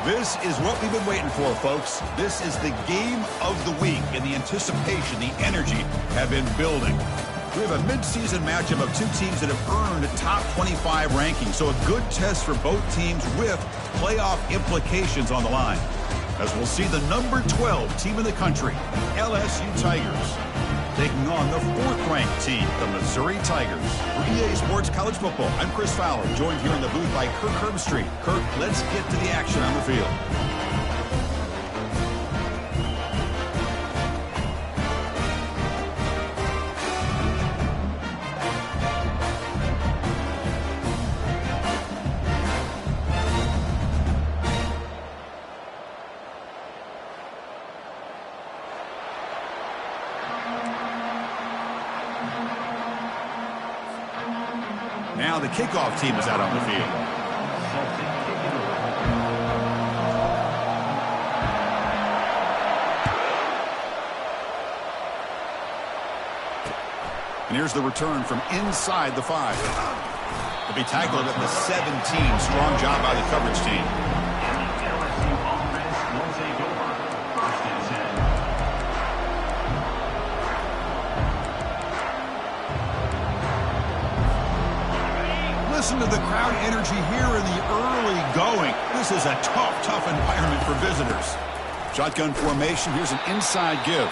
This is what we've been waiting for, folks. This is the game of the week, and the anticipation, the energy have been building. We have a midseason matchup of two teams that have earned a top 25 ranking, so a good test for both teams with playoff implications on the line. As we'll see the number 12 team in the country, LSU Tigers, taking on the 4th-ranked team, the Missouri Tigers. For EA Sports College Football, I'm Chris Fowler, joined here in the booth by Kirk Herbstreit. Kirk, let's get to the action on the field. Now the kickoff team is out on the field. And here's the return from inside the 5. To be tackled at the 17. Strong job by the coverage team. Listen to the crowd energy here in the early going. This is a tough environment for visitors. Shotgun formation. Here's an inside give.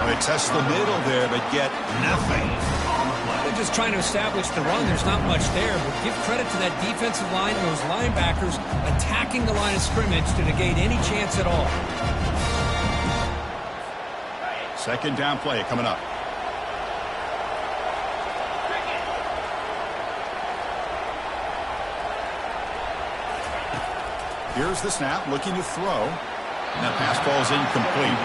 They test the middle there, but get nothing. They're just trying to establish the run. There's not much there, but give credit to that defensive line and those linebackers attacking the line of scrimmage to negate any chance at all. Second down play coming up. Here's the snap, looking to throw. And that pass ball is incomplete.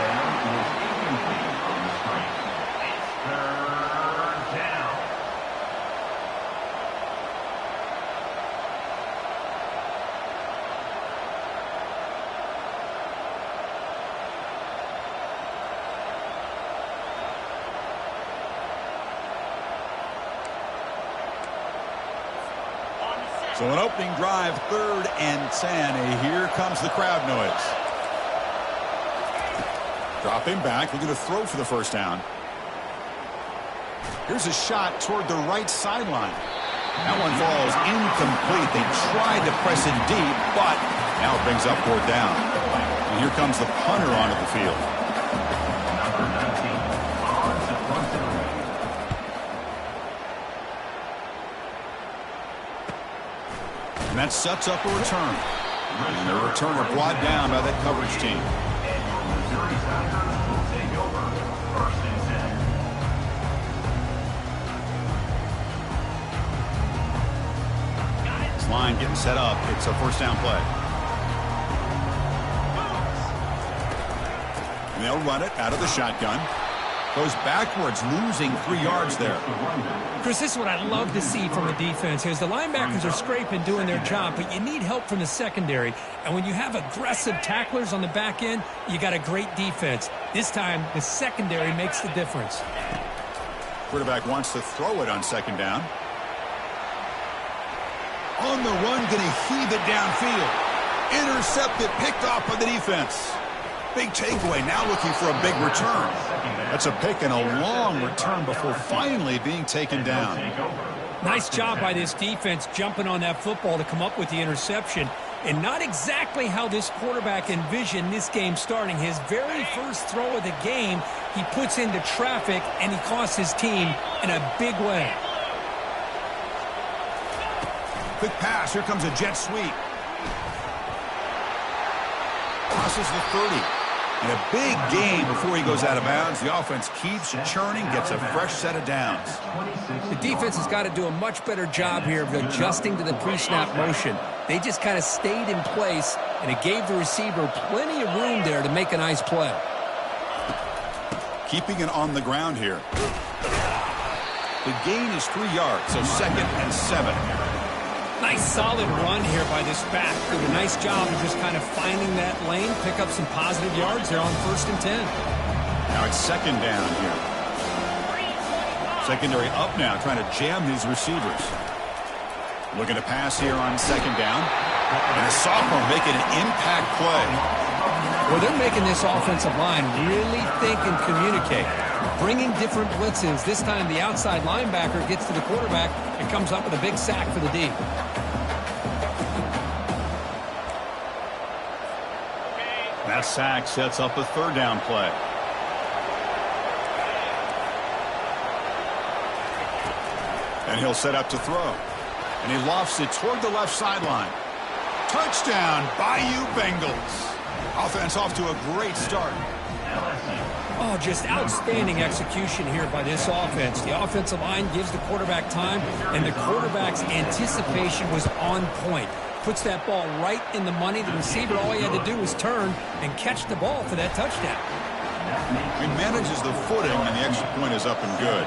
So an opening drive, 3rd and 10. Here comes the crowd noise. Dropping back, looking to throw for the first down. Here's a shot toward the right sideline. That one falls incomplete. They tried to press it deep, but now it brings up 4th down. And here comes the punter onto the field. And that sets up a return. And the returner brought down by that coverage team. This line getting set up. It's a first down play. And they'll run it out of the shotgun. Goes backwards, losing 3 yards there. Chris, this is what I love to see from the defense. As the linebackers are scraping, doing their job, but you need help from the secondary. And when you have aggressive tacklers on the back end, you got a great defense. This time, the secondary makes the difference. Quarterback wants to throw it on 2nd down. On the run, going to heave it downfield. Intercepted, picked off by the defense. Big takeaway, now looking for a big return. That's a pick and a long return before finally being taken down. Nice job by this defense jumping on that football to come up with the interception. And not exactly how this quarterback envisioned this game starting. His very first throw of the game, he puts into traffic, and he costs his team in a big way. Quick pass, here comes a jet sweep. Crosses the 30. And a big gain before he goes out of bounds. The offense keeps churning, gets a fresh set of downs. The defense has got to do a much better job here of adjusting to the pre-snap motion. They just kind of stayed in place, and it gave the receiver plenty of room there to make a nice play. Keeping it on the ground here. The gain is 3 yards, so 2nd and 7. Nice solid run here by this back. Did a nice job of just kind of finding that lane, pick up some positive yards there on 1st and 10. Now it's 2nd down here. Secondary up now, trying to jam these receivers. Looking to pass here on 2nd down. And a sophomore making an impact play. Well, they're making this offensive line really think and communicate. Bringing different blitzes. This time the outside linebacker gets to the quarterback and comes up with a big sack for the D. That sack sets up a third down play. And he'll set up to throw. And he lofts it toward the left sideline. Touchdown, Bayou Bengals. Offense off to a great start. Oh, just outstanding execution here by this offense. The offensive line gives the quarterback time, and the quarterback's anticipation was on point. Puts that ball right in the money. The receiver, all he had to do was turn and catch the ball for that touchdown. He manages the footing, and the extra point is up and good.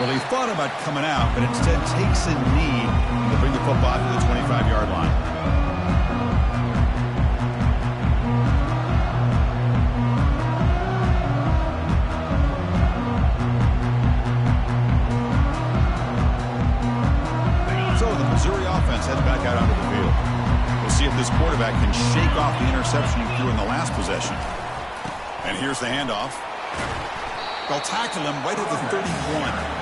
Well, he thought about coming out, but instead takes a knee to bring the football to the 25-yard line. So the Missouri offense heads back out onto the field. We'll see if this quarterback can shake off the interception he threw in the last possession. And here's the handoff. They'll tackle him right at the 31.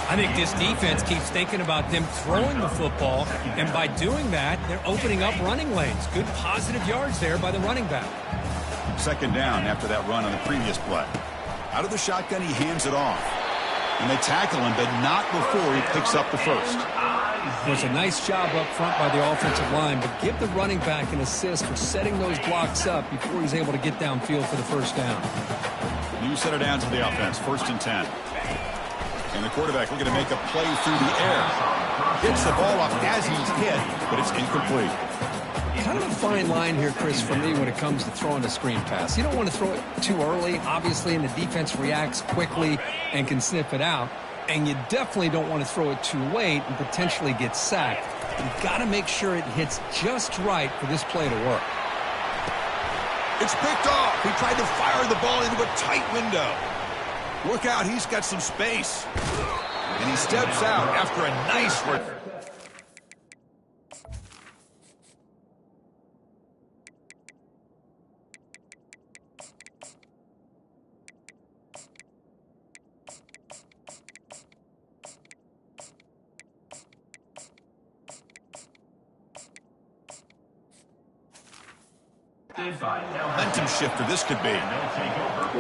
I think this defense keeps thinking about them throwing the football, and by doing that, they're opening up running lanes. Good positive yards there by the running back. Second down after that run on the previous play. Out of the shotgun, he hands it off. And they tackle him, but not before he picks up the first. It was a nice job up front by the offensive line, but give the running back an assist for setting those blocks up before he's able to get downfield for the first down. New center down to the offense, 1st and 10. And the quarterback looking to make a play through the air. Gets the ball off as he's hit, but it's incomplete. Kind of a fine line here, Chris, for me when it comes to throwing a screen pass. You don't want to throw it too early, obviously, and the defense reacts quickly and can sniff it out. And you definitely don't want to throw it too late and potentially get sacked. You've got to make sure it hits just right for this play to work. It's picked off. He tried to fire the ball into a tight window. Look out, he's got some space. And he steps out after a nice run. Momentum shifter this could be.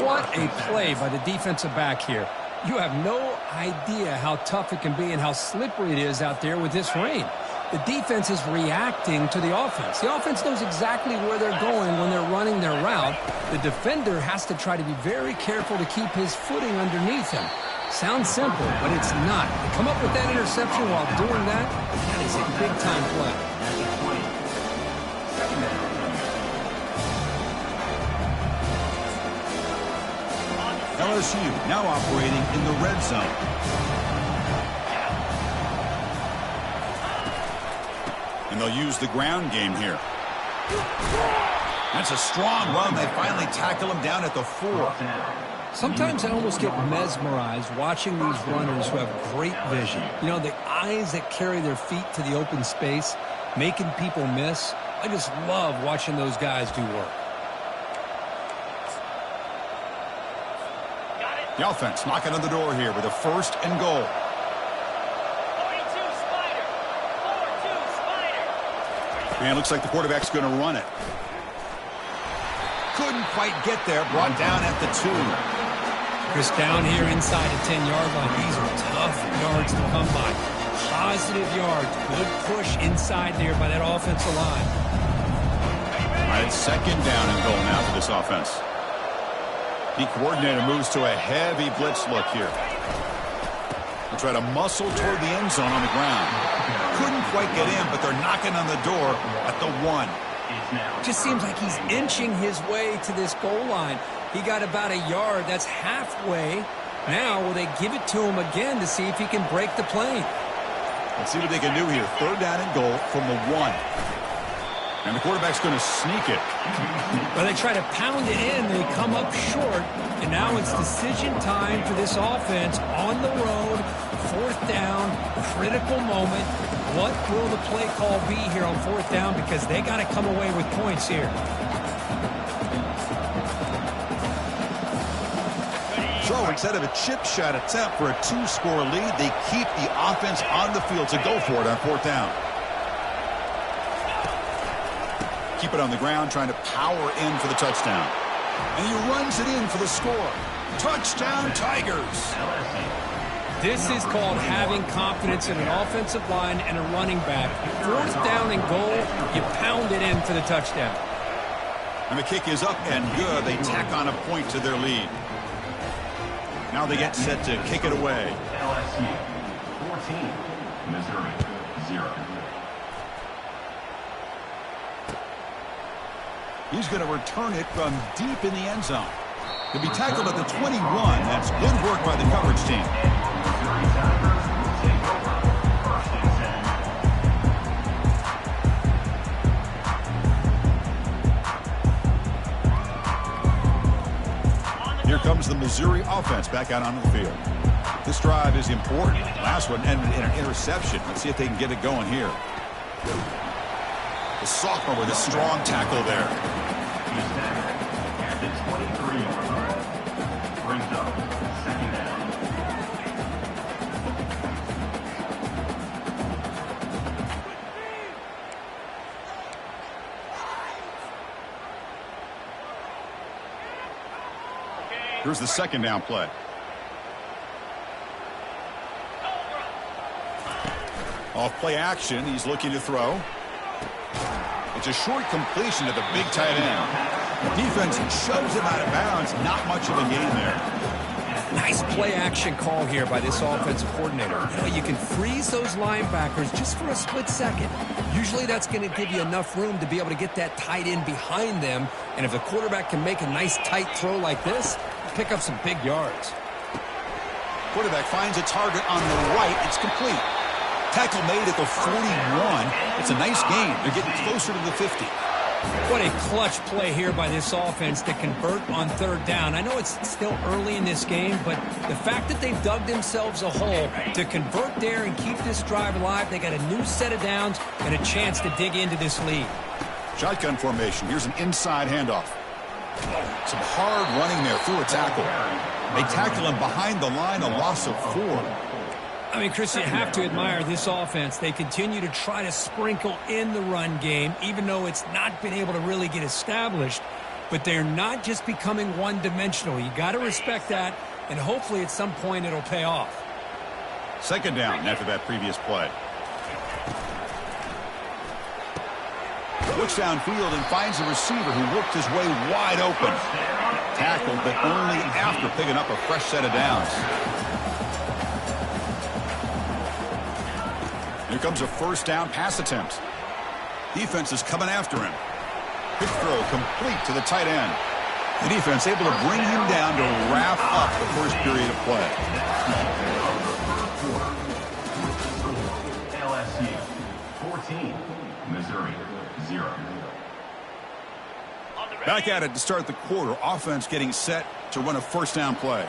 What a play by the defensive back here. You have no idea how tough it can be and how slippery it is out there with this rain. The defense is reacting to the offense. The offense knows exactly where they're going when they're running their route. The defender has to try to be very careful to keep his footing underneath him. Sounds simple, but it's not. To come up with that interception while doing that, that is a big-time play. LSU now operating in the red zone. And they'll use the ground game here. That's a strong run. They finally tackle him down at the 4. Sometimes I almost get mesmerized watching these runners who have great vision. You know, the eyes that carry their feet to the open space, making people miss. I just love watching those guys do work. The offense knocking on the door here with a 1st and goal. 42 Spider. 4-2 Spider. And looks like the quarterback's going to run it. Couldn't quite get there. Brought down at the 2. Chris, down here inside the 10-yard line. These are tough yards to come by. Positive yards. Good push inside there by that offensive line. All right, 2nd down and goal now for this offense. The coordinator moves to a heavy blitz look here. They'll try to muscle toward the end zone on the ground. Couldn't quite get in, but they're knocking on the door at the 1. Just seems like he's inching his way to this goal line. He got about a yard. That's halfway. Now, will they give it to him again to see if he can break the plane? Let's see what they can do here. 3rd down and goal from the 1. And the quarterback's going to sneak it. Well, they try to pound it in. They come up short. And now it's decision time for this offense on the road. 4th down, critical moment. What will the play call be here on 4th down? Because they got to come away with points here. So instead of a chip shot attempt for a 2-score lead, they keep the offense on the field to go for it on 4th down. Keep it on the ground, trying to power in for the touchdown. And he runs it in for the score. Touchdown, Tigers. This is called having confidence in an offensive line and a running back. 4th down and goal, you pound it in for the touchdown. And the kick is up and good. They tack on a point to their lead. Now they get set to kick it away. LSU 14, Missouri 0. He's going to return it from deep in the end zone. He'll be tackled at the 21. That's good work by the coverage team. Here comes the Missouri offense back out onto the field. This drive is important. Last one ended in an interception. Let's see if they can get it going here. The sophomore with a strong tackle there. At the 23 brings up 2nd down. Here's the 2nd down play. Off play action, he's looking to throw. It's a short completion to the big tight end. Defense shoves him out of bounds. Not much of a gain there. Nice play action call here by this offensive coordinator. You know, you can freeze those linebackers just for a split second. Usually that's going to give you enough room to be able to get that tight end behind them. And if the quarterback can make a nice tight throw like this, pick up some big yards. Quarterback finds a target on the right. It's complete. Tackle made at the 41. It's a nice gain. They're getting closer to the 50. What a clutch play here by this offense to convert on 3rd down. I know it's still early in this game, but the fact that they've dug themselves a hole to convert there and keep this drive alive, they got a new set of downs and a chance to dig into this lead. Shotgun formation. Here's an inside handoff. Some hard running there through a tackle. They tackle him behind the line, a loss of 4. I mean, Chris, you have to admire this offense. They continue to try to sprinkle in the run game, even though it's not been able to really get established. But they're not just becoming one-dimensional. You got to respect that, and hopefully at some point it'll pay off. 2nd down after that previous play. Looks downfield and finds a receiver who worked his way wide open. Tackled, but only after picking up a fresh set of downs. Here comes a 1st down pass attempt. Defense is coming after him. Quick throw complete to the tight end. The defense able to bring him down to wrap up the first period of play. LSU 14, Missouri 0. Back at it to start the quarter. Offense getting set to run a 1st down play.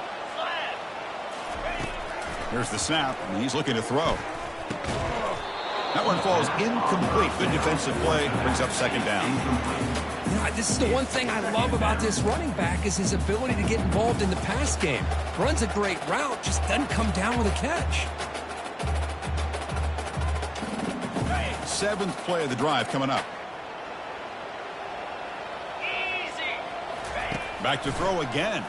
Here's the snap, and he's looking to throw. That one falls incomplete. Good defensive play. Brings up 2nd down. You know, this is the one thing I love about this running back is his ability to get involved in the pass game. Runs a great route, just doesn't come down with a catch. 7th play of the drive coming up. Back to throw again.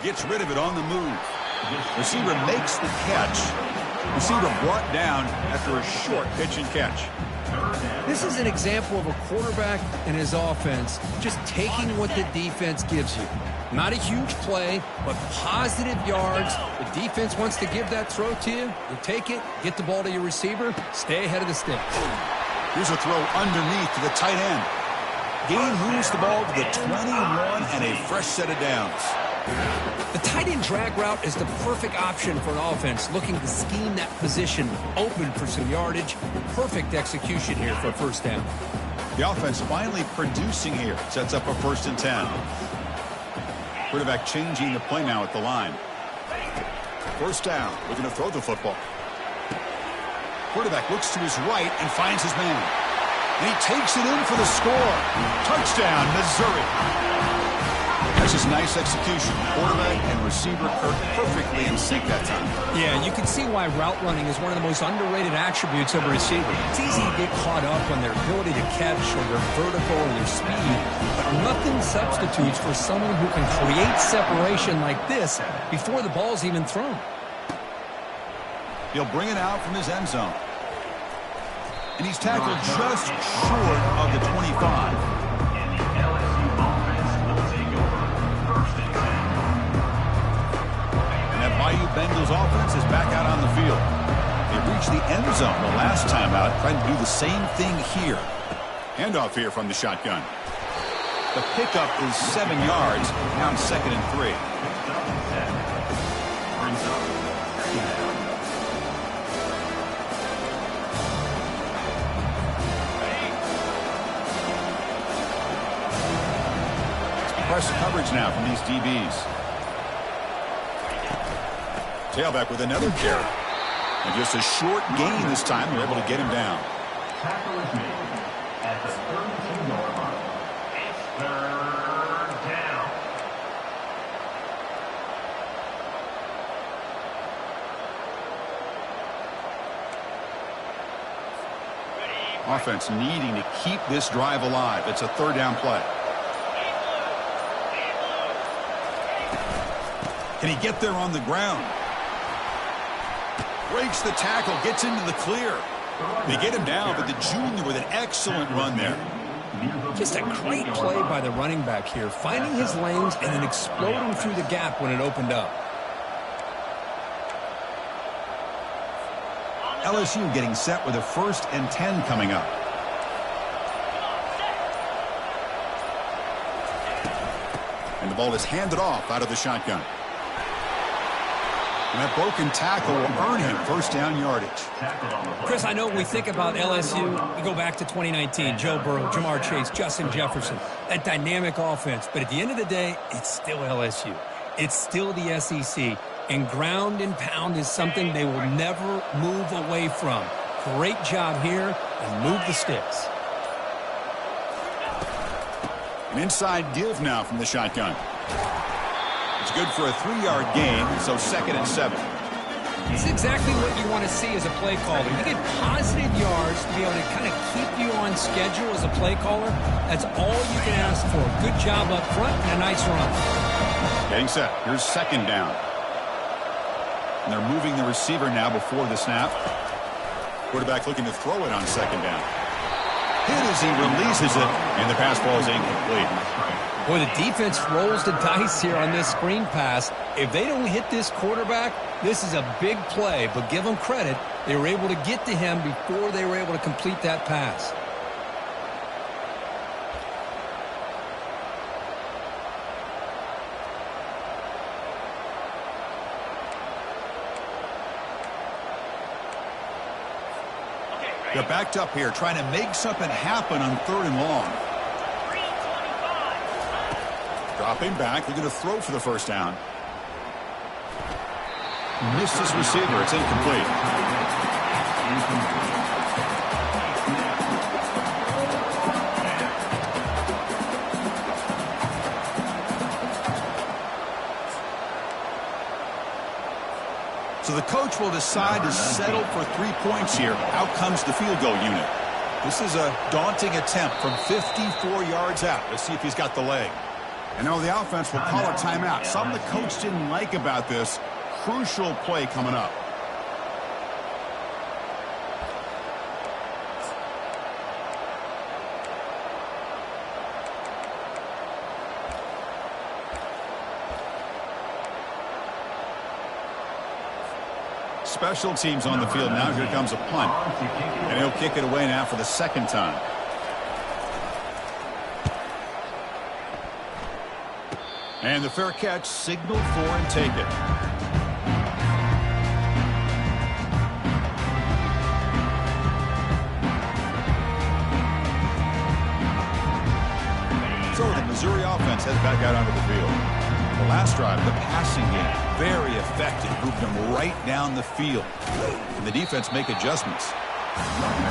Gets rid of it on the move. Receiver makes the catch. Receiver brought down after a short pitch and catch. This is an example of a quarterback and his offense just taking what the defense gives you. Not a huge play, but positive yards. The defense wants to give that throw to you. You take it, get the ball to your receiver, stay ahead of the sticks. Here's a throw underneath to the tight end. Gain moves the ball to the 21 and a fresh set of downs. The tight end drag route is the perfect option for an offense looking to scheme that position open for some yardage. Perfect execution here for a 1st down. The offense finally producing here. Sets up a 1st and 10. Quarterback changing the play now at the line. 1st down. Looking to throw the football. Quarterback looks to his right and finds his man. And he takes it in for the score. Touchdown, Missouri. That's just nice execution. Quarterback and receiver perfectly in sync that time. Yeah, you can see why route running is one of the most underrated attributes of a receiver. It's easy to get caught up on their ability to catch or their vertical or their speed, but nothing substitutes for someone who can create separation like this before the ball's even thrown. He'll bring it out from his end zone. And he's tackled just short of the 25. Bayou Bengals offense is back out on the field. They reached the end zone the last time out, trying to do the same thing here. Handoff here from the shotgun. The pickup is 7 yards. Now 2nd and 3. Press coverage now from these DBs. Tailback with another carry. And just a short gain this time. They're able to get him down. Tackle is made at the 32-yard line. It's 3rd down. Offense needing to keep this drive alive. It's a 3rd down play. Can he get there on the ground? Breaks the tackle, gets into the clear. They get him down, but the junior with an excellent run there. Just a great play by the running back here, finding his lanes and then exploding through the gap when it opened up. LSU getting set with a 1st and 10 coming up. And the ball is handed off out of the shotgun. And that broken tackle will earn him 1st down yardage. Chris, I know when we think about LSU, we go back to 2019, Joe Burrow, Jamar Chase, Justin Jefferson, that dynamic offense. But at the end of the day, it's still LSU. It's still the SEC. And ground and pound is something they will never move away from. Great job here, and move the sticks. An inside give now from the shotgun. It's good for a 3-yard gain, so 2nd and 7. This is exactly what you want to see as a play caller. You get positive yards to be able to kind of keep you on schedule as a play caller. That's all you can ask for. Good job up front and a nice run. Getting set. Here's 2nd down. And they're moving the receiver now before the snap. Quarterback looking to throw it on 2nd down. Hit as he releases it, and the pass ball is incomplete. Boy, the defense rolls the dice here on this screen pass. If they don't hit this quarterback, this is a big play. But give them credit. They were able to get to him before they were able to complete that pass. They're backed up here, trying to make something happen on 3rd and long. Dropping back, looking to throw for the 1st down. Missed his receiver. It's incomplete. So the coach will decide to settle for 3 points here. Out comes the field goal unit. This is a daunting attempt from 54 yards out. Let's see if he's got the leg. And now the offense will call a timeout. Something the coach didn't like about this. Crucial play coming up. Special teams on the field now. Here comes a punt. And he'll kick it away now for the 2nd time. And the fair catch signaled for and take it. heads back out onto the field. The last drive, the passing game, very effective. Moved them right down the field. And the defense make adjustments.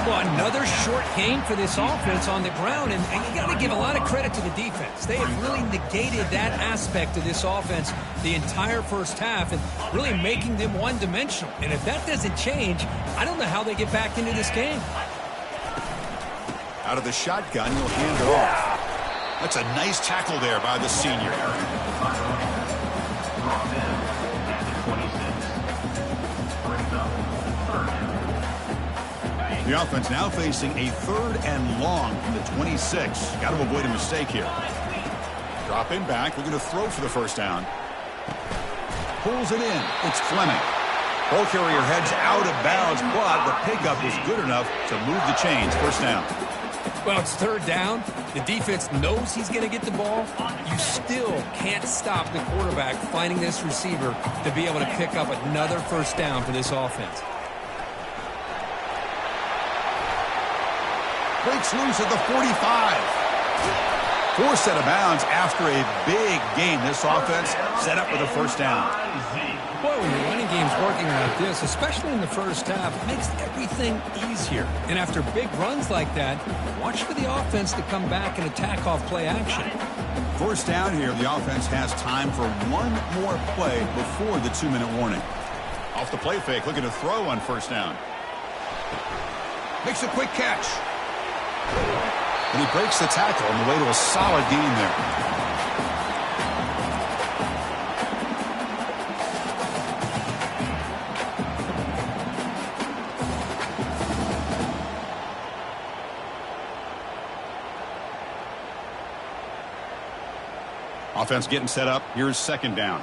Well, another short game for this offense on the ground, and you got to give a lot of credit to the defense. They have really negated that aspect of this offense the entire first half and really making them one-dimensional. And if that doesn't change, I don't know how they get back into this game. Out of the shotgun, he'll hand it off. That's a nice tackle there by the senior. The offense now facing a 3rd and long from the 26. Got to avoid a mistake here. Dropping back, looking to throw for the first down. Pulls it in. It's Fleming. Ball carrier heads out of bounds, but the pickup was good enough to move the chains. First down. Well, it's 3rd down. The defense knows he's going to get the ball. You still can't stop the quarterback finding this receiver to be able to pick up another first down for this offense. Breaks loose at the 45. Forced out of bounds after a big game. This offense set up with a first down. Boy, when your running game's working like this, especially in the first half, it makes everything easier. And after big runs like that, watch for the offense to come back and attack off play action. First down here, the offense has time for one more play before the 2-minute warning. Off the play fake, looking to throw on first down. Makes a quick catch. And he breaks the tackle on the way to a solid gain there. Offense getting set up. Here's second down.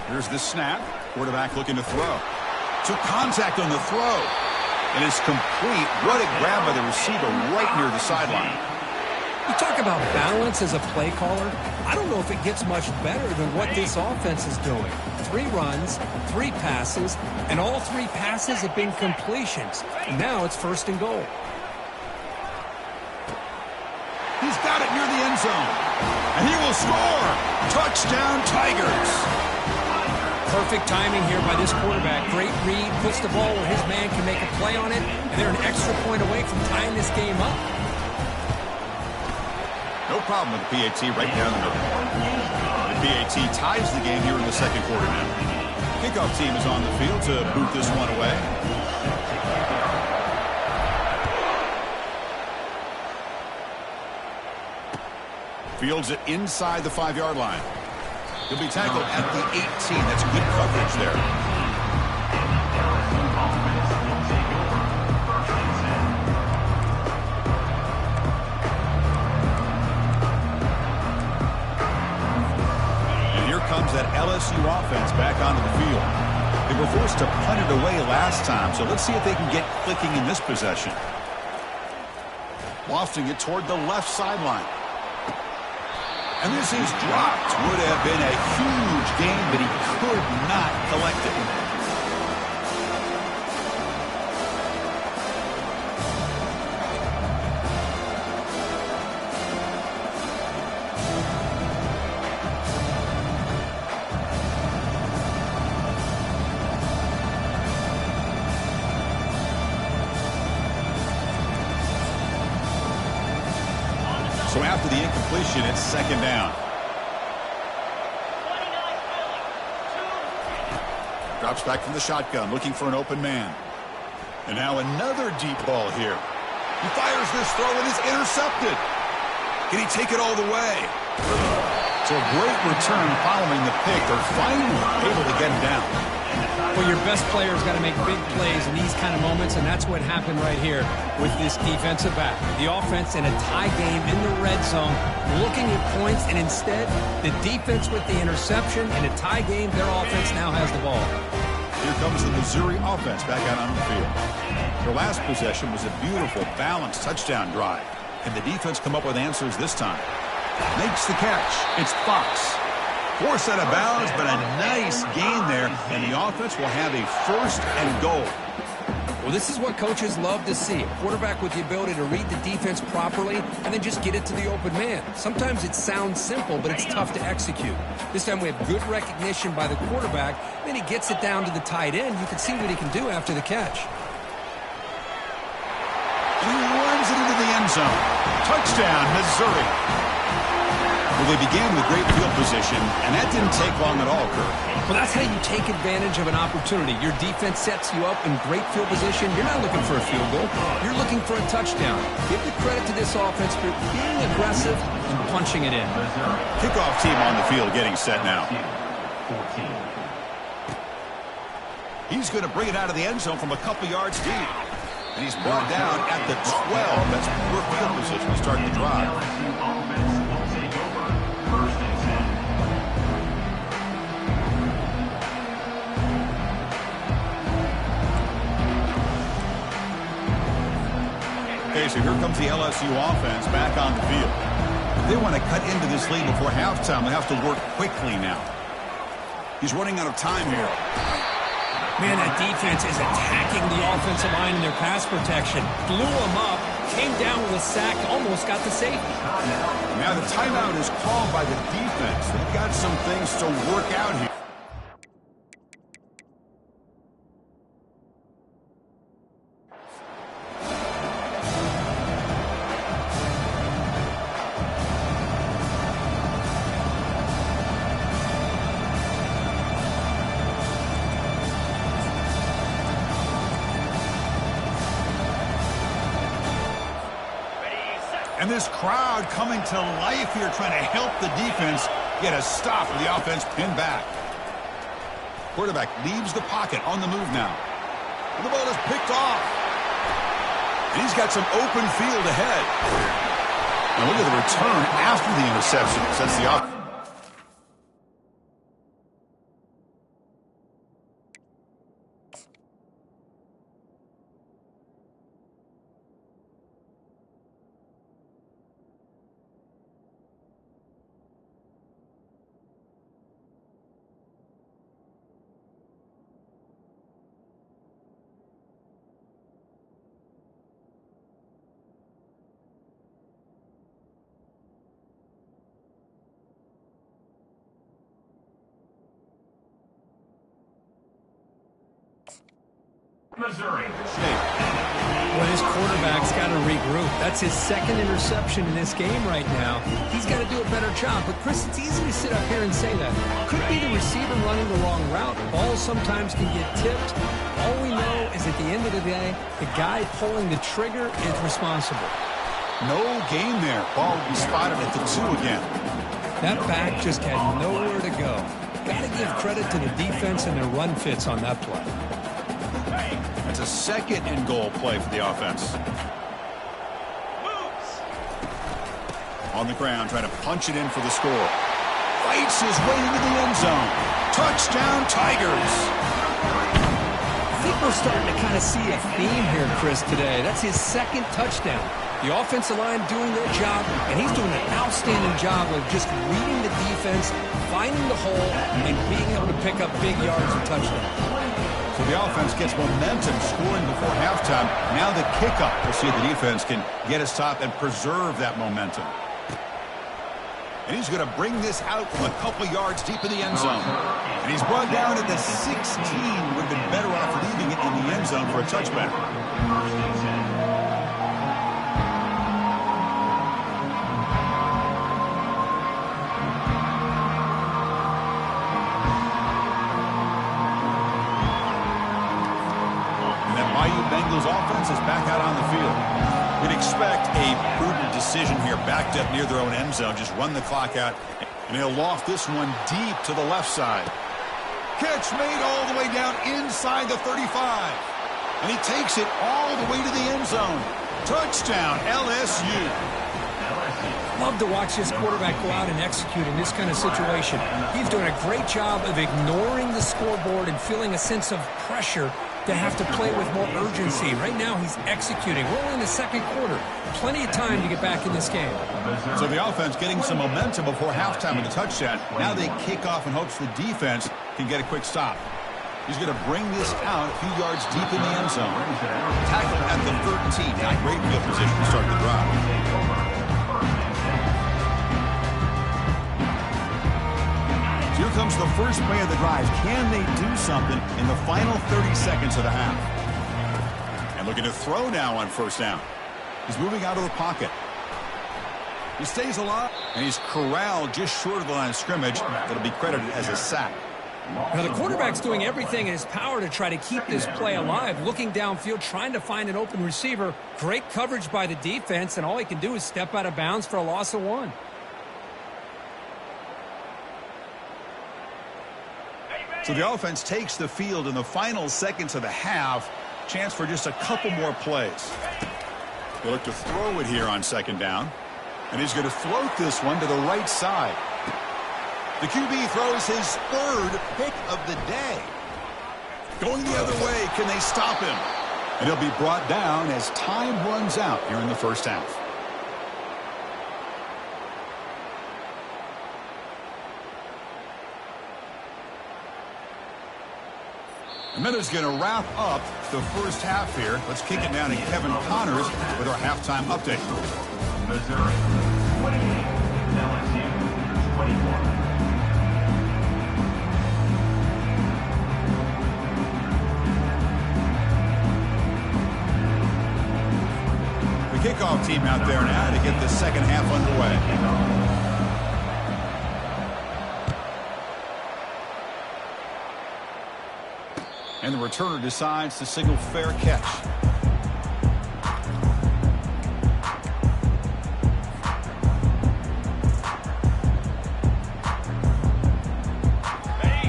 Here's the snap. Quarterback looking to throw. Took contact on the throw. And it's complete. What a grab by the receiver right near the sideline. You talk about balance as a play caller. I don't know if it gets much better than what this offense is doing. 3 runs, 3 passes, and all 3 passes have been completions. Now it's 1st and goal. He's got it near the end zone. And he will score. Touchdown, Tigers. Perfect timing here by this quarterback. Great read, puts the ball where his man can make a play on it, and they're an extra point away from tying this game up. No problem with the PAT right down the middle. The PAT ties the game here in the second quarter now. Kickoff team is on the field to boot this one away. Fields it inside the 5-yard line. He'll be tackled at the 18. That's good coverage there. And here comes that LSU offense back onto the field. They were forced to punt it away last time, so let's see if they can get clicking in this possession. Lofting it toward the left sideline. And this is dropped. Would have been a huge gain, but he could not collect it. So after the incompletion, it's second down. Drops back from the shotgun, looking for an open man. And now another deep ball here. He fires this throw and is intercepted. Can he take it all the way? So a great return following the pick. They're finally able to get him down. Well, your best player's got to make big plays in these kind of moments, and that's what happened right here with this defensive back. The offense in a tie game in the red zone, looking at points, and instead, the defense with the interception. In a tie game, their offense now has the ball. Here comes the Missouri offense back out on the field. Their last possession was a beautiful, balanced touchdown drive. Can the defense come up with answers this time? Makes the catch. It's Fox. Forced out of bounds, but a nice gain there, and the offense will have a 1st and goal. Well, this is what coaches love to see. A quarterback with the ability to read the defense properly and then just get it to the open man. Sometimes it sounds simple, but it's tough to execute. This time we have good recognition by the quarterback. Then he gets it down to the tight end. You can see what he can do after the catch. And he runs it into the end zone. Touchdown, Missouri. Well, they began with great field position, and that didn't take long at all, Kurt. Well, that's how you take advantage of an opportunity. Your defense sets you up in great field position. You're not looking for a field goal. You're looking for a touchdown. Give the credit to this offense for being aggressive and punching it in. Kickoff team on the field getting set now. He's going to bring it out of the end zone from a couple yards deep. And he's brought down at the 12. That's poor field position to start the drive. Okay, so here comes the LSU offense back on the field. If they want to cut into this lead before halftime, they have to work quickly now. He's running out of time here. Man, that defense is attacking the offensive line in their pass protection. Blew them up, came down with a sack, almost got the safety. Now the timeout is called by the defense. They've got some things to work out here. And this crowd coming to life here, trying to help the defense get a stop with the offense pinned back. Quarterback leaves the pocket on the move now. And the ball is picked off. And he's got some open field ahead. And look at the return after the interception. Sets the offense. Missouri. Well, his quarterback's got to regroup. That's his second interception in this game right now. He's got to do a better job. But, Chris, it's easy to sit up here and say that. Could be the receiver running the wrong route. Balls sometimes can get tipped. All we know is at the end of the day, the guy pulling the trigger is responsible. No gain there. Ball will be spotted at the 2 again. That back just had nowhere to go. Got to give credit to the defense and their run fits on that play. That's a second and goal play for the offense. Moves. On the ground, trying to punch it in for the score. Fights his way into the end zone. Touchdown, Tigers. I think we're starting to kind of see a theme here, Chris, today. That's his second touchdown. The offensive line doing their job, and he's doing an outstanding job of just reading the defense, finding the hole, and being able to pick up big yards and touchdowns. So the offense gets momentum, scoring before halftime. Now the kickoff. We'll see if the defense can get a stop and preserve that momentum. And he's going to bring this out from a couple yards deep in the end zone. And he's brought down at the 16. Would have been better off leaving it in the end zone for a touchback. Bengals offense is back out on the field. We'd expect a prudent decision here, backed up near their own end zone. Just run the clock out, and he'll loft this one deep to the left side. Catch made all the way down inside the 35. And he takes it all the way to the end zone. Touchdown, LSU. Love to watch this quarterback go out and execute in this kind of situation. He's doing a great job of ignoring the scoreboard and feeling a sense of pressure to have to play with more urgency. Right now, he's executing. We're only in the second quarter. Plenty of time to get back in this game. So the offense getting some momentum before halftime with the touchdown. Now they kick off in hopes the defense can get a quick stop. He's going to bring this out a few yards deep in the end zone. Tackle at the 13. Not great field position to start the drive. Here comes the first play of the drive. Can they do something in the final 30 seconds of the half? And looking to throw now on first down. He's moving out of the pocket. He stays alive, and he's corralled just short of the line of scrimmage. That'll be credited as a sack. Now, the quarterback's doing everything in his power to try to keep this play alive, looking downfield, trying to find an open receiver. Great coverage by the defense, and all he can do is step out of bounds for a loss of 1. So the offense takes the field in the final seconds of the half. Chance for just a couple more plays. They look to throw it here on second down. And he's going to float this one to the right side. The QB throws his third pick of the day. Going the other way, can they stop him? And he'll be brought down as time runs out here in the first half. And then it's going to wrap up the first half here. Let's kick it down to Kevin Connors with our halftime update. Missouri 28, LSU 21. The kickoff team out there now to get the second half underway. And the returner decides to signal fair catch.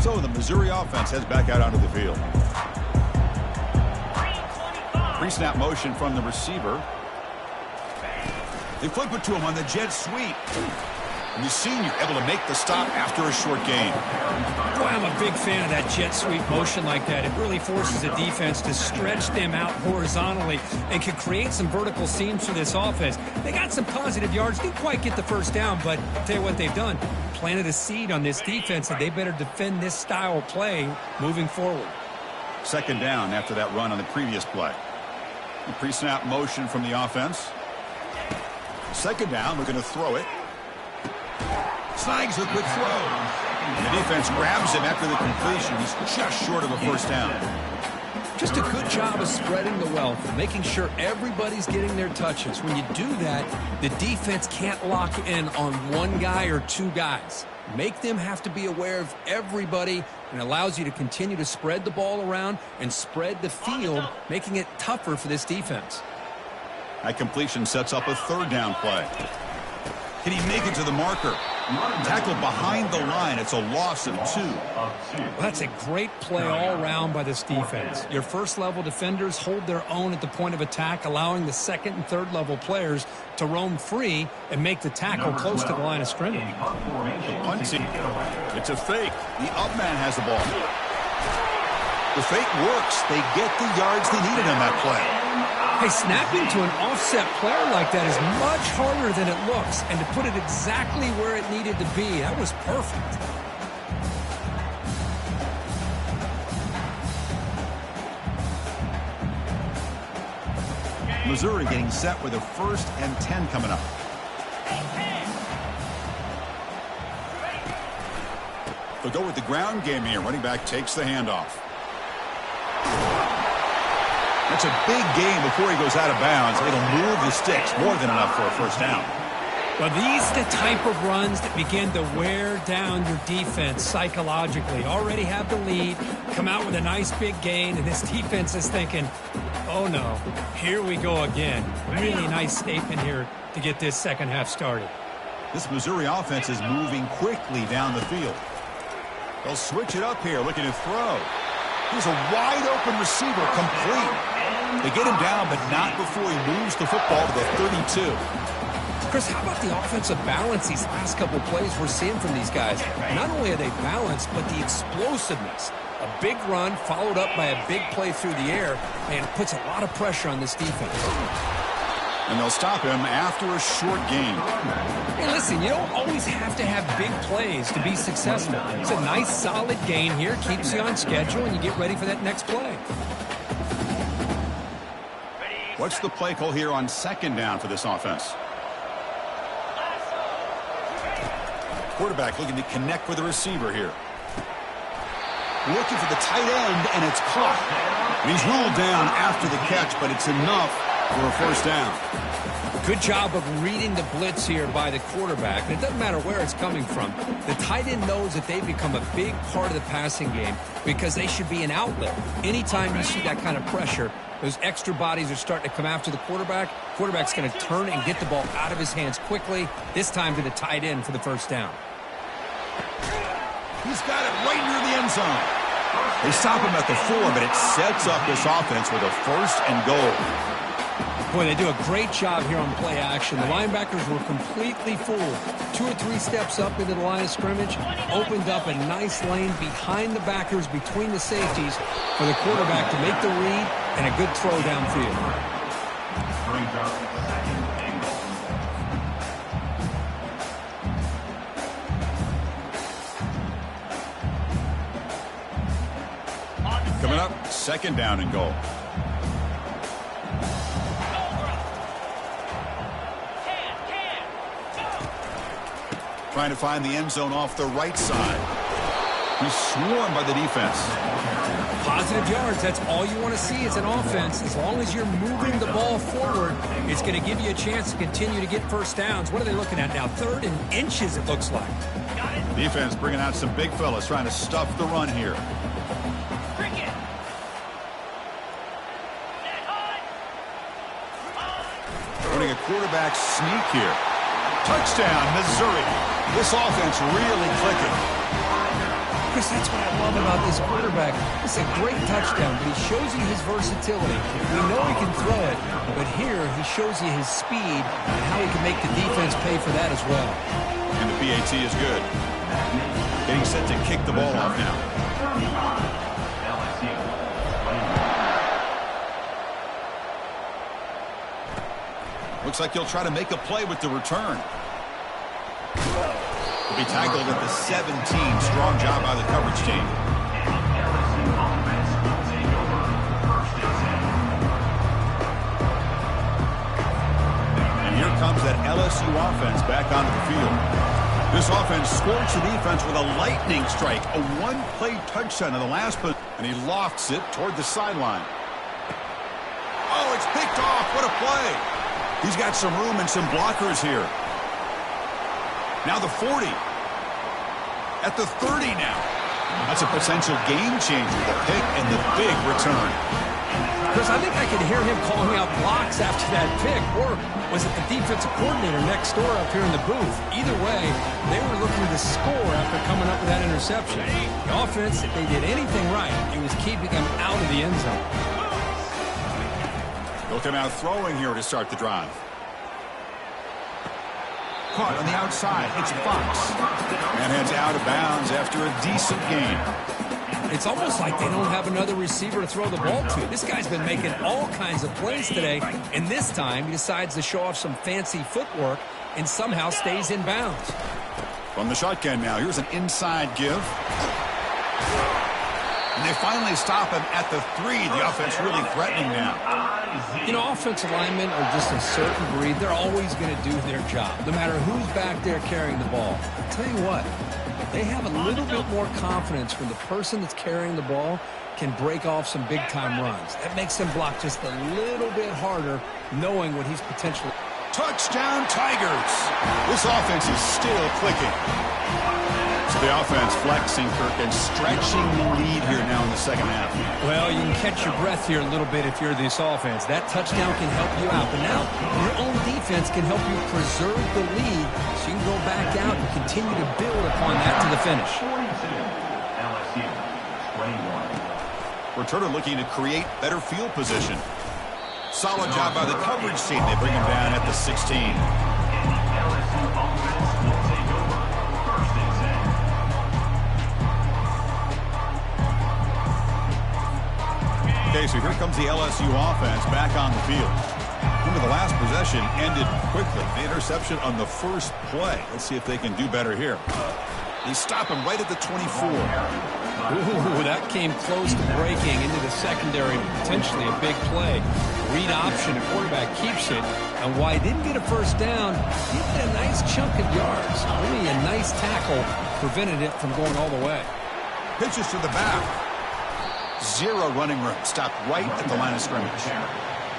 So the Missouri offense heads back out onto the field. Pre-snap motion from the receiver. They flip it to him on the jet sweep. And the senior able to make the stop after a short gain. Boy, I'm a big fan of that jet sweep motion like that. It really forces the defense to stretch them out horizontally and can create some vertical seams for this offense. They got some positive yards. Didn't quite get the first down, but I'll tell you what they've done. Planted a seed on this defense that they better defend this style of play moving forward. Second down after that run on the previous play. The pre-snap motion from the offense. Second down, we're going to throw it. Snags a quick throw. And the defense grabs him after the completion. He's just short of a first down. Just a good job of spreading the wealth and making sure everybody's getting their touches. When you do that, the defense can't lock in on one guy or two guys. Make them have to be aware of everybody, and allows you to continue to spread the ball around and spread the field, making it tougher for this defense. That completion sets up a third down play. Can he make it to the marker? Tackle behind the line. It's a loss of 2. Well, that's a great play all around by this defense. Your first-level defenders hold their own at the point of attack, allowing the second and third-level players to roam free and make the tackle close to the line of scrimmage. The punting. It's a fake. The up man has the ball. The fake works. They get the yards they needed on that play. Hey, snapping to an offset player like that is much harder than it looks, and to put it exactly where it needed to be, that was perfect. Missouri getting set with a 1st and 10 coming up. They'll go with the ground game here. Running back takes the handoff. That's a big gain before he goes out of bounds. It'll move the sticks more than enough for a first down. Well, these are the type of runs that begin to wear down your defense psychologically. Already have the lead, come out with a nice big gain, and this defense is thinking, oh no, here we go again. Really nice statement here to get this second half started. This Missouri offense is moving quickly down the field. They'll switch it up here, looking to throw. Here's a wide-open receiver, complete. They get him down, but not before he moves the football to the 32. Chris, how about the offensive balance these last couple plays we're seeing from these guys? Not only are they balanced, but the explosiveness. A big run followed up by a big play through the air, and it puts a lot of pressure on this defense. And they'll stop him after a short gain. Hey, listen, you don't always have to have big plays to be successful. It's a nice, solid gain here. Keeps you on schedule, and you get ready for that next play. What's the play call here on second down for this offense? Quarterback looking to connect with the receiver here. Looking for the tight end, and it's caught. And he's ruled down after the catch, but it's enough for a first down. Good job of reading the blitz here by the quarterback. And it doesn't matter where it's coming from. The tight end knows that they've become a big part of the passing game because they should be an outlet. Anytime you see that kind of pressure, those extra bodies are starting to come after the quarterback. Quarterback's going to turn and get the ball out of his hands quickly, this time to the tight end for the first down. He's got it right near the end zone. They stop him at the 4, but it sets up this offense with a first and goal. Boy, they do a great job here on play action. The linebackers were completely fooled. 2 or 3 steps up into the line of scrimmage, opened up a nice lane behind the backers, between the safeties, for the quarterback to make the read and a good throw downfield. Brings up second and goal. Coming up, second down and goal. Trying to find the end zone off the right side. He's swarmed by the defense. Positive yards, that's all you want to see as an offense. As long as you're moving the ball forward, it's going to give you a chance to continue to get first downs. What are they looking at now? 3rd and inches, it looks like. Defense bringing out some big fellas trying to stuff the run here. Running a quarterback sneak here. Touchdown, Missouri. This offense really clicking. Chris, that's what I love about this quarterback. It's a great touchdown, but he shows you his versatility. We know he can throw it, but here he shows you his speed and how he can make the defense pay for that as well. And the PAT is good. Getting set to kick the ball off now. Looks like he'll try to make a play with the return. Will be tackled at the 17. Strong job by the coverage team. And here comes that LSU offense back onto the field. This offense scorched the defense with a lightning strike. A one-play touchdown in the last play. And he lofts it toward the sideline. Oh, it's picked off. What a play. He's got some room and some blockers here. Now the 40. At the 30 now. That's a potential game changer, the pick and the big return. Chris, I think I could hear him calling out blocks after that pick. Or was it the defensive coordinator next door up here in the booth? Either way, they were looking to score after coming up with that interception. The offense, if they did anything right, it was keeping them out of the end zone. They'll come out throwing here to start the drive. Caught on the outside. It's Fox. And heads out of bounds after a decent gain. It's almost like they don't have another receiver to throw the ball to. This guy's been making all kinds of plays today, and this time he decides to show off some fancy footwork and somehow stays in bounds. From the shotgun now, here's an inside give. And they finally stop him at the 3. The offense really threatening now. You know, offensive linemen are just a certain breed. They're always going to do their job, no matter who's back there carrying the ball. I'll tell you what, they have a little bit more confidence when the person that's carrying the ball can break off some big-time runs. That makes them block just a little bit harder, knowing what he's potentially... Touchdown, Tigers! This offense is still clicking. So the offense flexing, Kirk, and stretching the lead here now in the second half. Well, you can catch your breath here a little bit if you're this offense. That touchdown can help you out. But now your own defense can help you preserve the lead so you can go back out and continue to build upon that to the finish. LSU 21. Returner looking to create better field position. Solid job by the coverage team. They bring him down at the 16. Okay, so here comes the LSU offense back on the field. Remember, the last possession ended quickly. The interception on the first play. Let's see if they can do better here. They stop him right at the 24. Ooh, that came close to breaking into the secondary, potentially a big play. Read option, the quarterback keeps it. And while he didn't get a first down, he did a nice chunk of yards. Really a nice tackle, prevented it from going all the way. Pitches to the back. Zero running room. Stopped right at the line of scrimmage.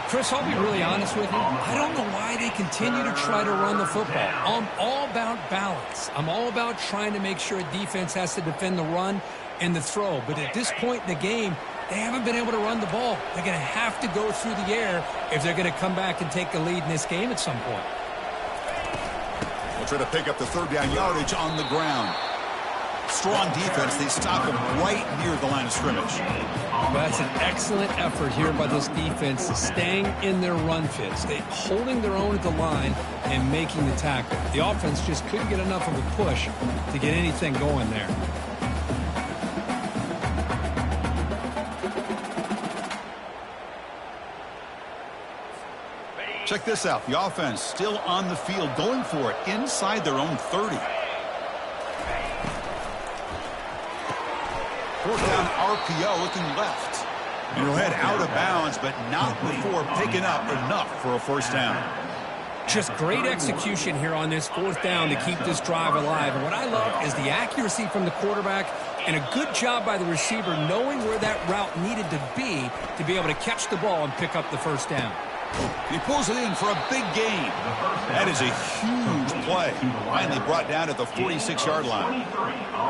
Chris, I'll be really honest with you. I don't know why they continue to try to run the football. I'm all about balance. I'm all about trying to make sure a defense has to defend the run and the throw. But at this point in the game, they haven't been able to run the ball. They're going to have to go through the air if they're going to come back and take the lead in this game at some point. They'll try to pick up the third down yardage on the ground. Strong defense. They stop him right near the line of scrimmage. That's an excellent effort here by this defense, staying in their run fits, holding their own at the line and making the tackle. The offense just couldn't get enough of a push to get anything going there. Check this out. The offense still on the field, going for it inside their own 30. Fourth down RPO, looking left. And he'll head out of bounds, but not before picking up enough for a first down. Just great execution here on this fourth down to keep this drive alive. And what I love is the accuracy from the quarterback and a good job by the receiver knowing where that route needed to be able to catch the ball and pick up the first down. He pulls it in for a big gain. That is a huge play. Finally brought down at the 46-yard line.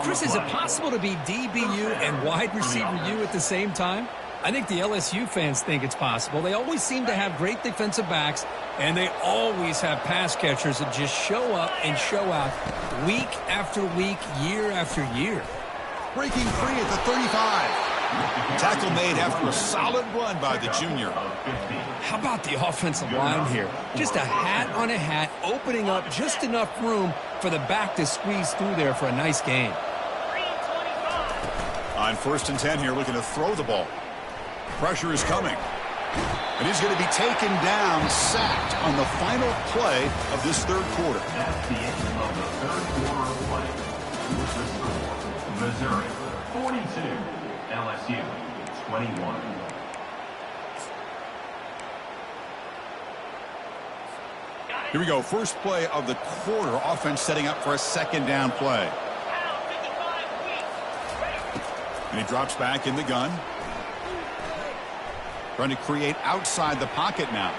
Chris, is it possible to be DBU and wide receiver U at the same time? I think the LSU fans think it's possible. They always seem to have great defensive backs, and they always have pass catchers that just show up and show out week after week, year after year. Breaking free at the 35. Tackle made after a solid run by the junior. How about the offensive line here? Just a hat on a hat, opening up just enough room for the back to squeeze through there for a nice gain. On 1st and 10 here, looking to throw the ball. Pressure is coming. And he's going to be taken down, sacked on the final play of this third quarter. That's the end of the third quarter of play. With the score, Missouri 42, LSU 21. Here we go. First play of the quarter. Offense setting up for a second down play. And he drops back in the gun. Trying to create outside the pocket now.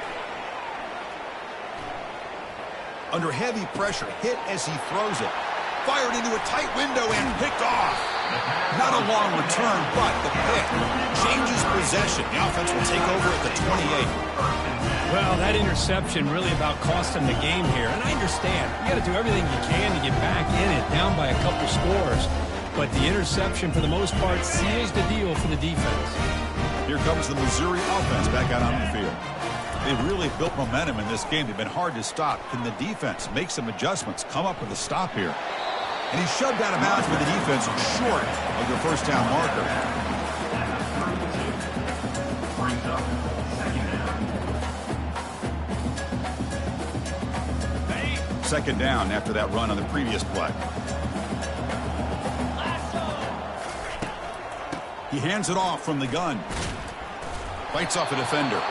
Under heavy pressure. Hit as he throws it. Fired into a tight window and picked off. Not a long return, but the pick changes possession. The offense will take over at the 28. Well, that interception really about cost him the game here. And I understand. You got to do everything you can to get back in it, down by a couple scores. But the interception, for the most part, seals the deal for the defense. Here comes the Missouri offense back out on the field. They've really built momentum in this game. They've been hard to stop. Can the defense make some adjustments, come up with a stop here? And he's shoved out of bounds with the defense short of the first down marker. Brings up second down. Second down after that run on the previous play. He hands it off from the gun. Fights off a defender.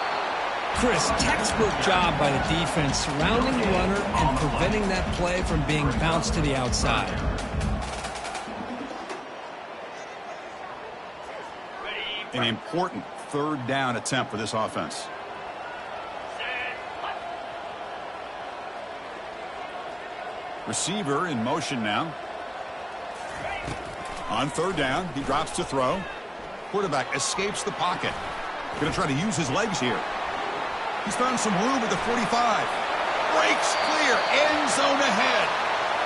Chris, textbook job by the defense surrounding the runner and preventing that play from being bounced to the outside. An important third down attempt for this offense. Receiver in motion now. On third down, he drops to throw. Quarterback escapes the pocket. Going to try to use his legs here. He's found some room at the 45. Breaks clear. End zone ahead.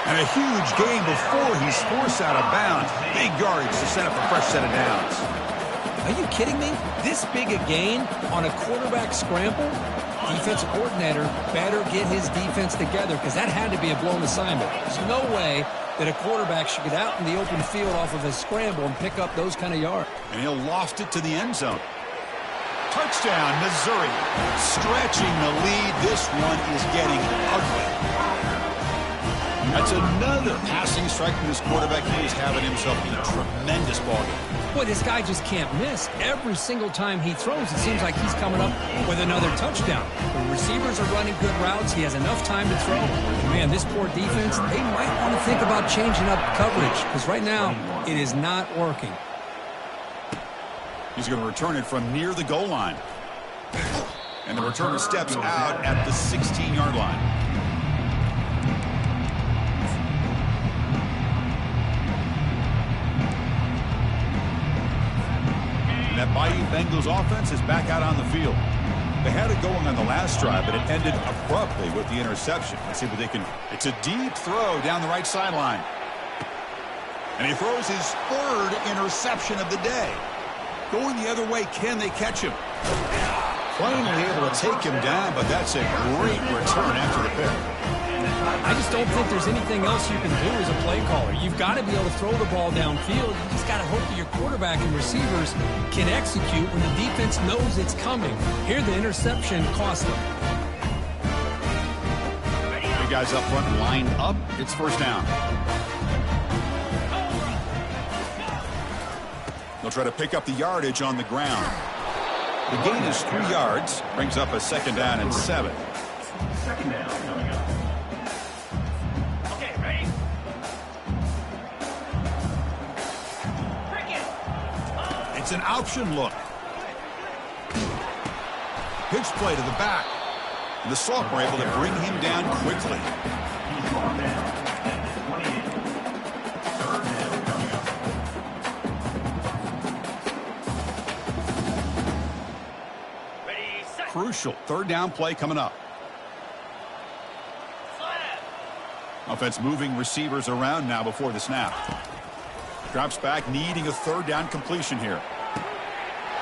And a huge gain before he's forced out of bounds. Big yardage to set up a fresh set of downs. Are you kidding me? This big a gain on a quarterback scramble? Defensive coordinator better get his defense together because that had to be a blown assignment. There's no way that a quarterback should get out in the open field off of a scramble and pick up those kind of yards. And he'll loft it to the end zone. Touchdown, Missouri. Stretching the lead. This one is getting ugly. That's another passing strike from this quarterback. He is having himself a tremendous ball game. Boy, this guy just can't miss. Every single time he throws, it seems like he's coming up with another touchdown. The receivers are running good routes. He has enough time to throw. Man, this poor defense, they might want to think about changing up coverage because right now it is not working. He's going to return it from near the goal line. And the returner steps out at the 16-yard line. And that Bayou Bengals offense is back out on the field. They had it going on the last drive, but it ended abruptly with the interception. Let's see what they can. It's a deep throw down the right sideline. And he throws his third interception of the day. Going the other way, can they catch him? Finally able to take him down, but that's a great return after the pick. I just don't think there's anything else you can do as a play caller. You've got to be able to throw the ball downfield. You just got to hope that your quarterback and receivers can execute when the defense knows it's coming. Here, the interception cost them. The guys up front line up. It's first down. They'll try to pick up the yardage on the ground. The gain is 3 yards. Brings up a second down and 7. Second down coming up. Okay, ready? It's an option look. Pitch play to the back. And the sophomore able to bring him down quickly. He's brought down at 28. Third down coming up. Ready, set. Crucial third down play coming up. Slap. Offense moving receivers around now before the snap. Drops back, needing a third down completion here.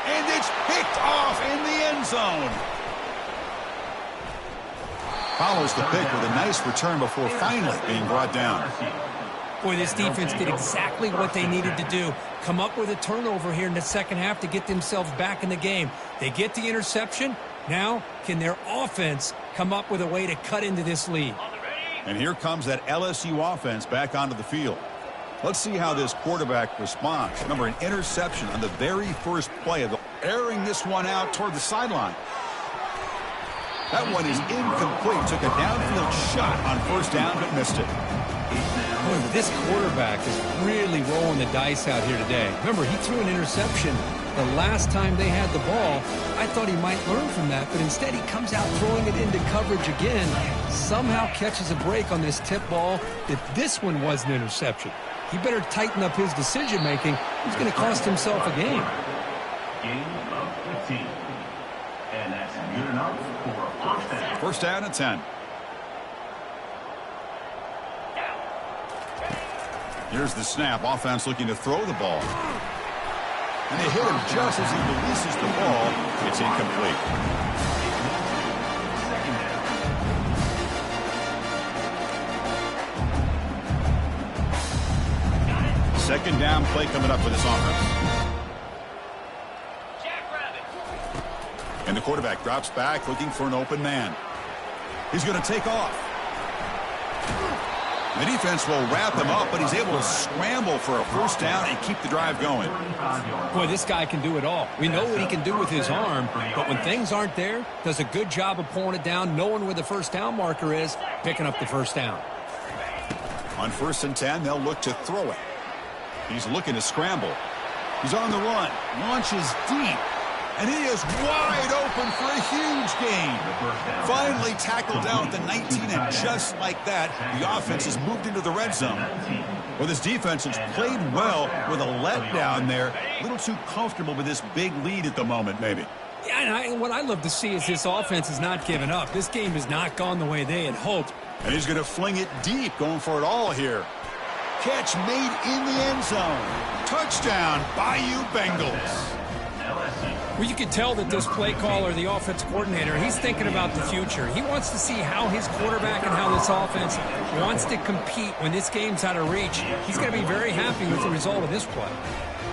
And it's picked off in the end zone. Follows the pick with a nice return before finally being brought down. Boy, this defense did exactly what they needed to do. Come up with a turnover here in the second half to get themselves back in the game. They get the interception. Now, can their offense come up with a way to cut into this lead? And here comes that LSU offense back onto the field. Let's see how this quarterback responds. Remember, an interception on the very first play of the airing this one out toward the sideline. That one is incomplete. Took a downfield shot on first down, but missed it. Boy, this quarterback is really rolling the dice out here today. Remember, he threw an interception the last time they had the ball. I thought he might learn from that, but instead he comes out throwing it into coverage again. Somehow catches a break on this tip ball that this one was an interception. He better tighten up his decision-making. He's going to cost himself a game. Game of 15. And that's good enough for a first down. First down and 10. Here's the snap. Offense looking to throw the ball. And they hit him just as he releases the ball. It's incomplete. Second down. Second down play coming up for this offense. Jackrabbit. And the quarterback drops back looking for an open man. He's going to take off. The defense will wrap him up, but he's able to scramble for a first down and keep the drive going. Boy, this guy can do it all. We know what he can do with his arm, but when things aren't there, does a good job of pulling it down, knowing where the first down marker is, picking up the first down. On 1st and 10, they'll look to throw it. He's looking to scramble. He's on the run. Launches deep. And he is wide open for a huge gain. Finally tackled down at the 19, and just like that, the offense has moved into the red zone. Well, this defense has played well with a letdown there. A little too comfortable with this big lead at the moment, maybe. Yeah, and what I love to see is this offense is not giving up. This game has not gone the way they had hoped. And he's going to fling it deep, going for it all here. Catch made in the end zone. Touchdown, Bayou Bengals. Well, you can tell that this play caller, the offense coordinator, he's thinking about the future. He wants to see how his quarterback and how this offense wants to compete when this game's out of reach. He's going to be very happy with the result of this play.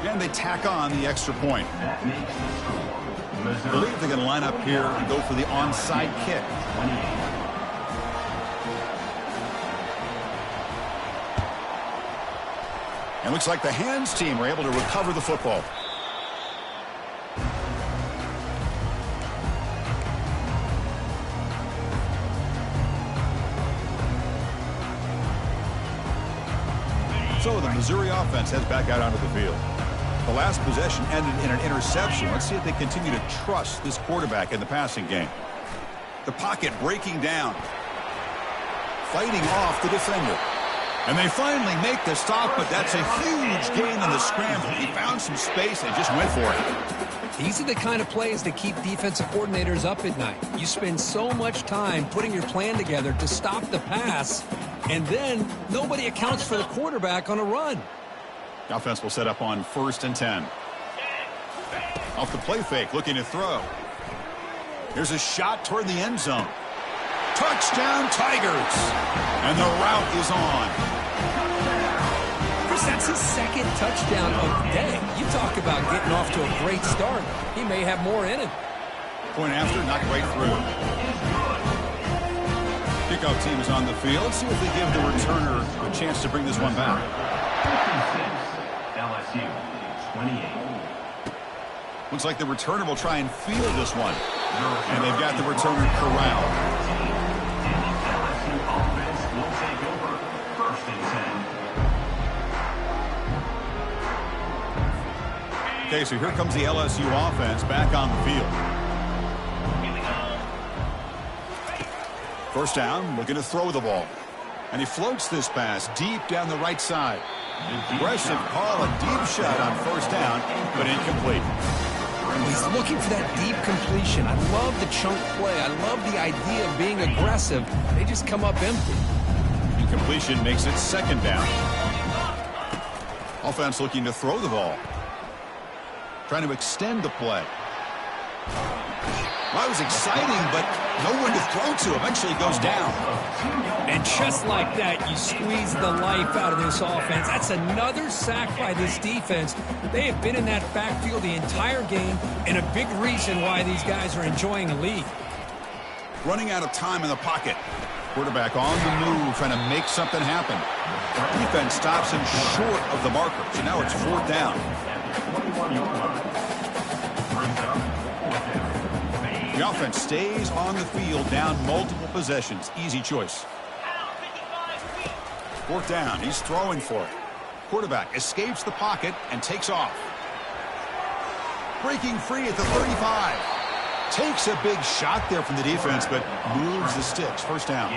And they tack on the extra point. That makes the score I believe they're going to line up here and go for the onside kick. 28. And looks like the hands team are able to recover the football. So the Missouri offense heads back out onto the field. The last possession ended in an interception. Let's see if they continue to trust this quarterback in the passing game. The pocket breaking down. Fighting off the defender. And they finally make the stop, but that's a huge gain in the scramble. He found some space and just went for it. These are the kind of plays that keep defensive coordinators up at night. You spend so much time putting your plan together to stop the pass, and then nobody accounts for the quarterback on a run. The offense will set up on 1st and 10. Off the play fake, looking to throw. Here's a shot toward the end zone. Touchdown, Tigers! And the route is on. Chris, that's his second touchdown of the day. You talk about getting off to a great start. He may have more in him. Point after, knocked right through. Kickoff team is on the field. Let's see if they give the returner a chance to bring this one back. 56, LSU, 28. Looks like the returner will try and field this one. And they've got the returner corralled. LSU offense will take over 1st and 10. Okay, so here comes the LSU offense back on the field. First down, looking to throw the ball. And he floats this pass deep down the right side. Aggressive call, a deep shot on 1st down, but incomplete. He's looking for that deep completion. I love the chunk play. I love the idea of being aggressive. They just come up empty. Incompletion makes it 2nd down. Offense looking to throw the ball. Trying to extend the play. Well, that was exciting, but no one to throw to. Eventually goes down. And just like that, you squeeze the life out of this offense. That's another sack by this defense. They have been in that backfield the entire game, and a big reason why these guys are enjoying a lead. Running out of time in the pocket. Quarterback on the move, trying to make something happen. Defense stops him short of the marker, so now it's 4th down. The offense stays on the field, down multiple possessions. Easy choice. 4th down. He's throwing for it. Quarterback escapes the pocket and takes off. Breaking free at the 35. Takes a big shot there from the defense, but moves the sticks. 1st down.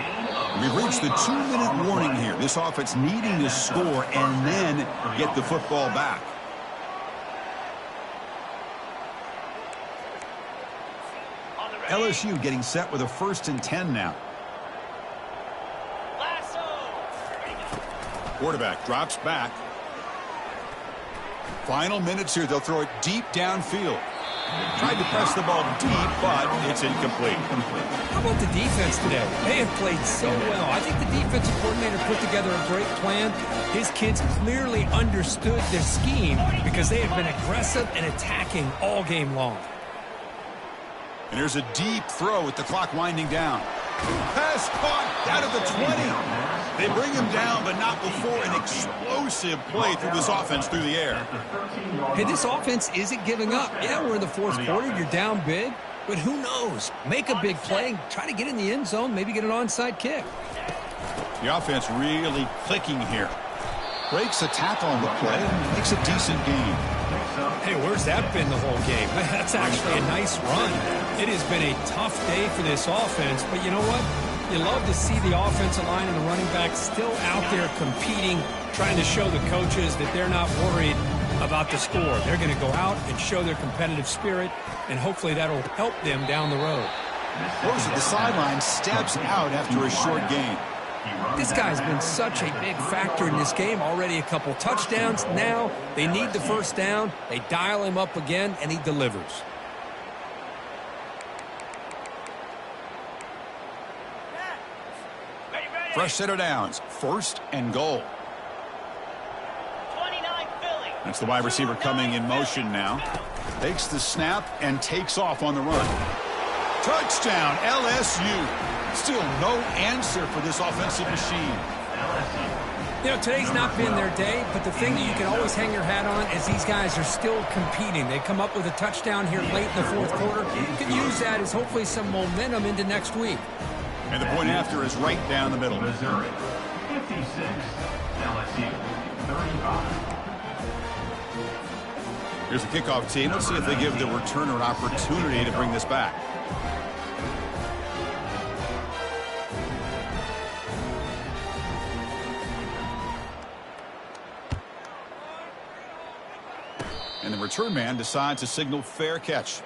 We've reached the 2-minute warning here. This offense needing to score and then get the football back. LSU getting set with a 1st and 10 now. Quarterback drops back. Final minutes here. They'll throw it deep downfield. Tried to press the ball deep, but it's incomplete. How about the defense today? They have played so well. I think the defensive coordinator put together a great plan. His kids clearly understood their scheme because they have been aggressive and attacking all game long. And here's a deep throw with the clock winding down. Pass caught out of the 20. They bring him down, but not before an explosive play through this offense through the air. Hey, this offense isn't giving up. Yeah, we're in the 4th quarter. You're down big. But who knows? Make a big play. Try to get in the end zone. Maybe get an onside kick. The offense really clicking here. Breaks a tackle on the play and makes a decent gain. Hey, where's that been the whole game? That's actually a nice run. It has been a tough day for this offense, but you know what? You love to see the offensive line and the running back still out there competing, trying to show the coaches that they're not worried about the score. They're going to go out and show their competitive spirit, and hopefully that'll help them down the road. Rose at the sideline steps out after a short gain. This guy's been such a big factor in this game. Already a couple touchdowns. Now they need the 1st down. They dial him up again, and he delivers. Fresh set of downs. 1st and goal. 29 Philly. That's the wide receiver coming in motion now. Takes the snap and takes off on the run. Touchdown, LSU. Still no answer for this offensive machine. You know, today's not been their day, but the thing that you can always hang your hat on is these guys are still competing. They come up with a touchdown here late in the fourth quarter. You can use that as hopefully some momentum into next week. And the point after is right down the middle. Missouri, 56. LSU, 35. Here's the kickoff team. Let's see if they give the returner an opportunity to bring this back. And the return man decides to signal fair catch.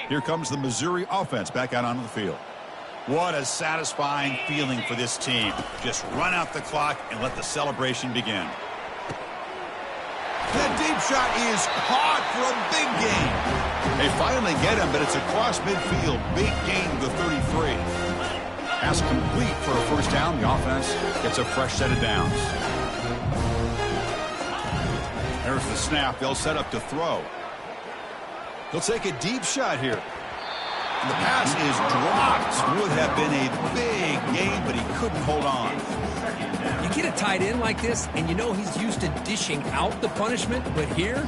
Here comes the Missouri offense back out onto the field. What a satisfying feeling for this team. Just run out the clock and let the celebration begin. That deep shot is caught for a big gain. They finally get him, but it's across midfield. Big gain to the 33. Pass complete for a first down. The offense gets a fresh set of downs. There's the snap. They'll set up to throw. He'll take a deep shot here. And the pass is dropped. Would have been a big gain, but he couldn't hold on. You get a tight end like this, and you know he's used to dishing out the punishment, but here,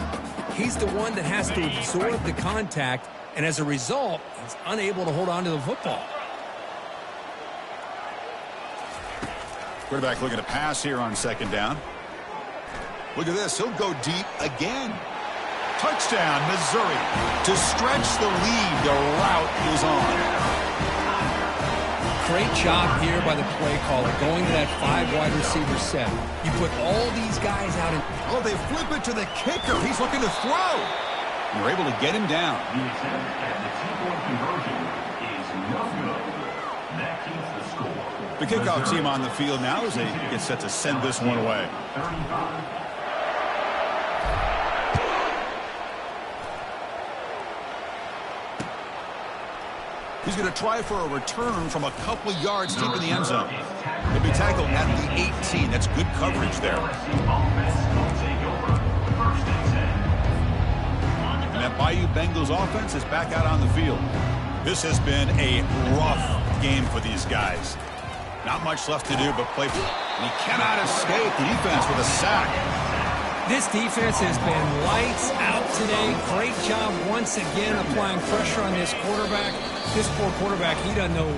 he's the one that has to absorb the contact, and as a result, he's unable to hold on to the football. Quarterback looking to pass here on second down. Look at this. He'll go deep again. Touchdown, Missouri. To stretch the lead, the route is on. Great job here by the play caller, going to that 5 wide receiver set. You put all these guys out in... Oh, they flip it to the kicker. He's looking to throw. And they're able to get him down. The attempt at the two-point conversion is no good. That keeps the score. The kickoff team on the field now as they get set to send this one away. 35. He's going to try for a return from a couple of yards deep in the end zone. He'll be tackled at the 18. That's good coverage there. And that Bayou Bengals offense is back out on the field. This has been a rough game for these guys. Not much left to do but play. And he cannot escape the defense with a sack. This defense has been lights out today. Great job once again applying pressure on this quarterback. This poor quarterback, he doesn't know